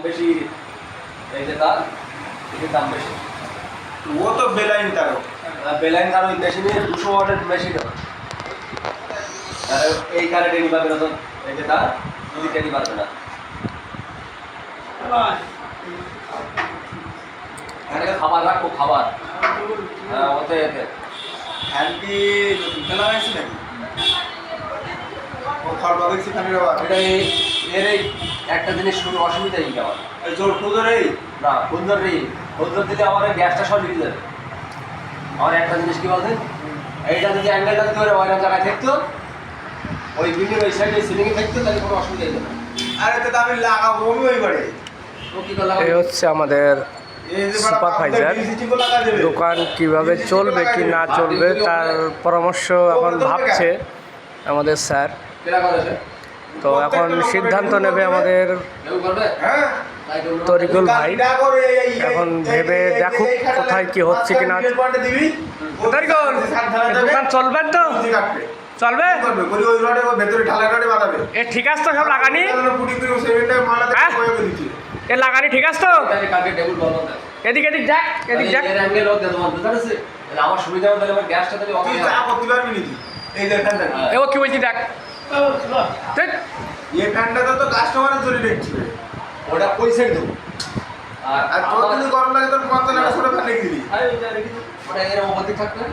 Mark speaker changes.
Speaker 1: বেশি এই যে তার এর দাম বেশি।
Speaker 2: ও তো বেলাইন তারও
Speaker 1: বেলাইন তার ওই মেশিনে 200 ওয়াটের মেশিন। আর এই কারে টেনি পাবে না তো এই যে তার যদি টেনি পারবে না। এখানে খাবার রাখো খাবার। হ্যাঁ ওতে এতে
Speaker 2: ফ্যান কি খেলা হয়েছে নাকি? ও খড় দেখছি ফ্যানের আবার
Speaker 1: এটা এর এই একটা জিনিস শুরু অসুবিধা কি আমার
Speaker 2: এই জোর খুঁজো রে
Speaker 1: না সুন্দর রে সুন্দর দিলে আমার এই গ্যাসটা সব লিখে যাবে। আমার একটা জিনিস কি বলছেন এইটা যদি অ্যাঙ্গেলটা যদি ওই ওইরকম জায়গায় থাকতো ওই বিল্ডিং ওই সাইডে সিলিংয়ে থাকতো তাহলে কোনো অসুবিধা হতো না।
Speaker 2: আরে তো আমি লাগাবো আমি ওই বাড়ি
Speaker 1: ও কি করলাম
Speaker 3: এই হচ্ছে আমাদের সুপারভাইজার। দোকান কিভাবে চলবে কি না চলবে তার পরামর্শ এখন ভাবছে আমাদের স্যার।
Speaker 1: কেনা করেছে
Speaker 3: তো এখন সিদ্ধান্ত নেবে আমাদের
Speaker 1: কেউ করবে
Speaker 2: হ্যাঁ
Speaker 1: তাই করলো
Speaker 3: তরিকুল ভাই। এখন ভেবে দেখুক কোথায় কি হচ্ছে কি না।
Speaker 2: দিবি
Speaker 3: তরিকুল দোকান চলবে তো চলবে
Speaker 2: ওই রডে ভেতরে ঢালাই রডে বাঁধাবে
Speaker 3: এ ঠিক আছে তো সব লাগানি
Speaker 2: পুটি করে সেভেনটা মালা
Speaker 3: হ্যাঁ?
Speaker 2: করে দিচ্ছি
Speaker 3: এ লাগানি ঠিক আছে তো
Speaker 1: কালকে টেবিল বলবো না
Speaker 3: এদিক এদিক দেখ এদিক দেখ
Speaker 1: এর অ্যাঙ্গেল হোক তোমার বুঝতে পারছিস তাহলে আমার সুবিধা হবে তাহলে আমার গ্যাসটা তাহলে
Speaker 2: তুই
Speaker 1: অফ
Speaker 2: যা করতে পারবি নাকি এই যে ফ্যানটা
Speaker 3: এ ও কি বলছি দেখ দেখ
Speaker 2: এই ফ্যানটা তো কাস্টমারের জন্য দেখছি
Speaker 1: ওটা ওই সাইড দেবো
Speaker 2: আর তোর যদি গরম লাগে তোর 5 টাকা ছোট ফ্যান রেখে দিবি
Speaker 1: ওটা এর উপর দিকে থাকবে